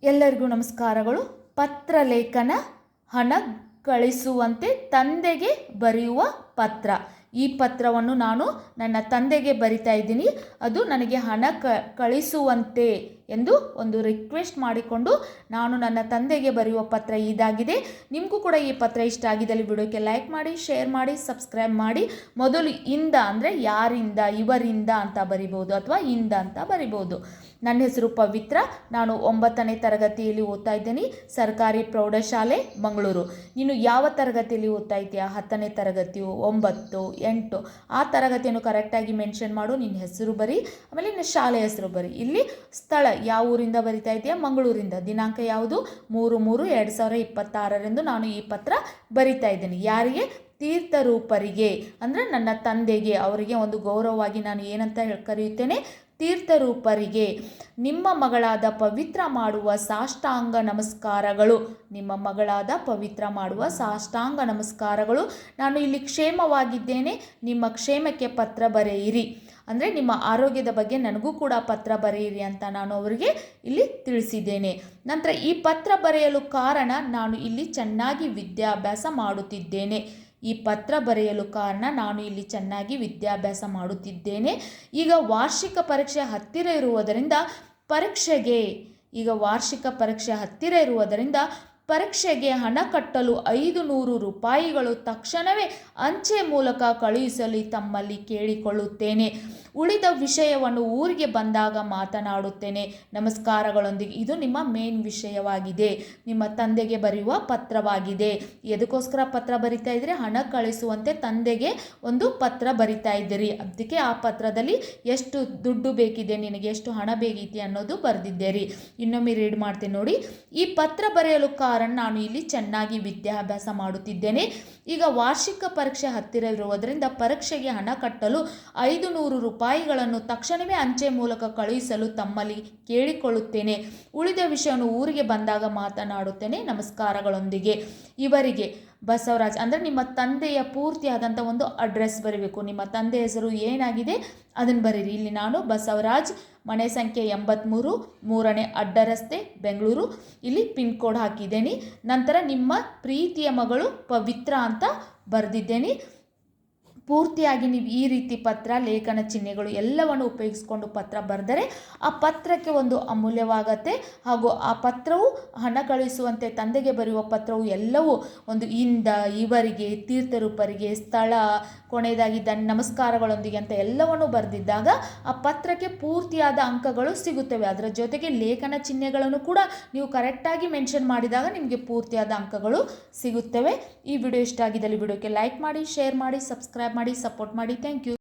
ಎಲ್ಲರಿಗೂ ನಮಸ್ಕಾರಗಳು. ಪತ್ರಲೇಖನ, ಹಣ ಕಳಿಸುವಂತೆ ತಂದೆಗೆ ಬರೆಯುವ ಪತ್ರ. ಈ ಪತ್ರವನ್ನು ನಾನು ನನ್ನ ತಂದೆಗೆ ಬರಿತಾ ಇದ್ದೀನಿ. ಅದು ನನಗೆ ಹಣ ಕಳಿಸುವಂತೆ ಎಂದು ಒಂದು ರಿಕ್ವೆಸ್ಟ್ ಮಾಡಿಕೊಂಡು ನಾನು ನನ್ನ ತಂದೆಗೆ ಬರೆಯುವ ಪತ್ರ ಇದಾಗಿದೆ. ನಿಮಗೂ ಕೂಡ ಈ ಪತ್ರ ಇಷ್ಟ ಆಗಿದ್ದಲ್ಲಿ ವಿಡಿಯೋಕ್ಕೆ ಲೈಕ್ ಮಾಡಿ, ಶೇರ್ ಮಾಡಿ, ಸಬ್ಸ್ಕ್ರೈಬ್ ಮಾಡಿ. ಮೊದಲು ಇಂದ ಅಂದರೆ ಯಾರಿಂದ, ಇವರಿಂದ ಅಂತ ಬರಿಬೋದು ಅಥವಾ ಇಂದ ಅಂತ ಬರಿಬೋದು. ನನ್ನ ಹೆಸರು ಪವಿತ್ರ. ನಾನು 9ನೇ ತರಗತಿಯಲ್ಲಿ ಓದ್ತಾ ಇದ್ದೀನಿ, ಸರ್ಕಾರಿ ಪ್ರೌಢಶಾಲೆ ಮಂಗಳೂರು. ನೀನು ಯಾವ ತರಗತಿಯಲ್ಲಿ ಓದ್ತಾ ಇದೆಯಾ? 10ನೇ ತರಗತಿಯು, 9, 8 ಆ ತರಗತಿಯನ್ನು ಕರೆಕ್ಟಾಗಿ ಮೆನ್ಷನ್ ಮಾಡು. ನಿನ್ನ ಹೆಸರು ಬರಿ, ಆಮೇಲೆ ನಿನ್ನ ಶಾಲೆ ಹೆಸರು ಬರಿ. ಇಲ್ಲಿ ಸ್ಥಳ ಯಾವ ಊರಿಂದ ಬರಿತಾ ಇದೆಯಾ? ಮಂಗಳೂರಿಂದ. ದಿನಾಂಕ ಯಾವುದು? 3/3/2026 ನಾನು ಈ ಪತ್ರ ಬರಿತಾ ಇದ್ದೀನಿ. ಯಾರಿಗೆ? ತೀರ್ಥರೂಪರಿಗೆ, ಅಂದರೆ ನನ್ನ ತಂದೆಗೆ. ಅವರಿಗೆ ಒಂದು ಗೌರವವಾಗಿ ನಾನು ಏನಂತ ಕರೆಯುತ್ತೇನೆ? ತೀರ್ಥರೂಪರಿಗೆ. ನಿಮ್ಮ ಮಗಳಾದ ಪವಿತ್ರ ಮಾಡುವ ಸಾಷ್ಟಾಂಗ ನಮಸ್ಕಾರಗಳು. ನಿಮ್ಮ ಮಗಳಾದ ಪವಿತ್ರ ಮಾಡುವ ಸಾಷ್ಟಾಂಗ ನಮಸ್ಕಾರಗಳು. ನಾನು ಇಲ್ಲಿ ಕ್ಷೇಮವಾಗಿದ್ದೇನೆ, ನಿಮ್ಮ ಕ್ಷೇಮಕ್ಕೆ ಪತ್ರ ಬರೆಯಿರಿ. ಅಂದರೆ ನಿಮ್ಮ ಆರೋಗ್ಯದ ಬಗ್ಗೆ ನನಗೂ ಕೂಡ ಪತ್ರ ಬರೆಯಿರಿ ಅಂತ ನಾನು ಅವರಿಗೆ ಇಲ್ಲಿ ತಿಳಿಸಿದ್ದೇನೆ. ನಂತರ ಈ ಪತ್ರ ಬರೆಯಲು ಕಾರಣ, ನಾನು ಇಲ್ಲಿ ಚೆನ್ನಾಗಿ ವಿದ್ಯಾಭ್ಯಾಸ ಮಾಡುತ್ತಿದ್ದೇನೆ. ಈ ಪತ್ರ ಬರೆಯಲು ಕಾರಣ, ನಾನು ಇಲ್ಲಿ ಚೆನ್ನಾಗಿ ವಿದ್ಯಾಭ್ಯಾಸ ಮಾಡುತ್ತಿದ್ದೇನೆ. ಈಗ ವಾರ್ಷಿಕ ಪರೀಕ್ಷೆ ಹತ್ತಿರ ಇರುವುದರಿಂದ ಪರೀಕ್ಷೆಗೆ ಹಣ ಕಟ್ಟಲು 500 ರೂಪಾಯಿಗಳು ತಕ್ಷಣವೇ ಅಂಚೆ ಮೂಲಕ ಕಳುಹಿಸಲು ತಮ್ಮಲ್ಲಿ ಕೇಳಿಕೊಳ್ಳುತ್ತೇನೆ. ಉಳಿದ ವಿಷಯವನ್ನು ಊರಿಗೆ ಬಂದಾಗ ಮಾತನಾಡುತ್ತೇನೆ. ನಮಸ್ಕಾರಗಳೊಂದಿಗೆ. ಇದು ನಿಮ್ಮ ಮೇನ್ ವಿಷಯವಾಗಿದೆ, ನಿಮ್ಮ ತಂದೆಗೆ ಬರೆಯುವ ಪತ್ರವಾಗಿದೆ. ಎದಕ್ಕೋಸ್ಕರ ಪತ್ರ ಬರಿತಾ ಇದ್ದೀರಿ? ಹಣ ಕಳಿಸುವಂತೆ ತಂದೆಗೆ ಒಂದು ಪತ್ರ ಬರಿತಾ ಇದ್ದೀರಿ. ಅದಕ್ಕೆ ಆ ಪತ್ರದಲ್ಲಿ ಎಷ್ಟು ದುಡ್ಡು ಬೇಕಿದೆ, ನಿನಗೆ ಎಷ್ಟು ಹಣ ಬೇಕಿದೆ ಅನ್ನೋದು ಬರೆದಿದ್ದೀರಿ. ಇನ್ನೊಮ್ಮೆ ರೀಡ್ ಮಾಡ್ತೀನಿ ನೋಡಿ. ಈ ಪತ್ರ ಬರೆಯಲು ಕಾರಣ, ನಾನು ಇಲ್ಲಿ ಚೆನ್ನಾಗಿ ವಿದ್ಯಾಭ್ಯಾಸ ಮಾಡುತ್ತಿದ್ದೇನೆ. ಈಗ ವಾರ್ಷಿಕ ಪರೀಕ್ಷೆ ಹತ್ತಿರ ಇರುವುದರಿಂದ ಪರೀಕ್ಷೆಗೆ ಹಣ ಕಟ್ಟಲು 500 ರೂಪಾಯಿಗಳನ್ನು ತಕ್ಷಣವೇ ಅಂಚೆ ಮೂಲಕ ಕಳುಹಿಸಲು ತಮ್ಮಲ್ಲಿ ಕೇಳಿಕೊಳ್ಳುತ್ತೇನೆ. ಉಳಿದ ವಿಷಯವನ್ನು ಊರಿಗೆ ಬಂದಾಗ ಮಾತನಾಡುತ್ತೇನೆ. ನಮಸ್ಕಾರಗಳೊಂದಿಗೆ. ಇವರಿಗೆ ಬಸವರಾಜ್, ಅಂದರೆ ನಿಮ್ಮ ತಂದೆಯ ಪೂರ್ತಿಯಾದಂಥ ಒಂದು ಅಡ್ರೆಸ್ ಬರೀಬೇಕು. ನಿಮ್ಮ ತಂದೆ ಹೆಸರು ಏನಾಗಿದೆ ಅದನ್ನು ಬರೀರಿ. ಇಲ್ಲಿ ನಾನು ಬಸವರಾಜ್, ಮನೆ ಸಂಖ್ಯೆ 83, 3ನೇ ಅಡ್ಡ ರಸ್ತೆ, ಬೆಂಗಳೂರು. ಇಲ್ಲಿ ಪಿನ್ ಕೋಡ್ ಹಾಕಿದ್ದೇನೆ. ನಂತರ ನಿಮ್ಮ ಪ್ರೀತಿಯ ಮಗಳು ಪವಿತ್ರ ಅಂತ ಬರೆದಿದ್ದೇನೆ. ಪೂರ್ತಿಯಾಗಿ ನೀವು ಈ ರೀತಿ ಪತ್ರ, ಲೇಖನ, ಚಿಹ್ನೆಗಳು ಎಲ್ಲವನ್ನು ಉಪಯೋಗಿಸ್ಕೊಂಡು ಪತ್ರ ಬರೆದರೆ ಆ ಪತ್ರಕ್ಕೆ ಒಂದು ಅಮೂಲ್ಯವಾಗತ್ತೆ. ಹಾಗೂ ಆ ಪತ್ರವು ಹಣ ಕಳಿಸುವಂತೆ ತಂದೆಗೆ ಬರೆಯುವ ಪತ್ರವು ಎಲ್ಲವೂ ಒಂದು ಇಂದ, ಇವರಿಗೆ, ತೀರ್ಥರೂಪರಿಗೆ, ಸ್ಥಳ, ಕೊನೆಯದಾಗಿ ನಮಸ್ಕಾರಗಳೊಂದಿಗೆ ಅಂತ ಎಲ್ಲವನ್ನು ಬರೆದಿದ್ದಾಗ ಆ ಪತ್ರಕ್ಕೆ ಪೂರ್ತಿಯಾದ ಅಂಕಗಳು ಸಿಗುತ್ತವೆ. ಅದರ ಜೊತೆಗೆ ಲೇಖನ ಚಿಹ್ನೆಗಳನ್ನು ಕೂಡ ನೀವು ಕರೆಕ್ಟಾಗಿ ಮೆನ್ಷನ್ ಮಾಡಿದಾಗ ನಿಮಗೆ ಪೂರ್ತಿಯಾದ ಅಂಕಗಳು ಸಿಗುತ್ತವೆ. ಈ ವಿಡಿಯೋ ಇಷ್ಟ ಆಗಿದ್ದಲ್ಲಿ ವಿಡಿಯೋಕ್ಕೆ ಲೈಕ್ ಮಾಡಿ, ಶೇರ್ ಮಾಡಿ, ಸಬ್ಸ್ಕ್ರೈಬ್ ಮಾಡಿ, ಸಪೋರ್ಟ್ ಮಾಡಿ. Thank you.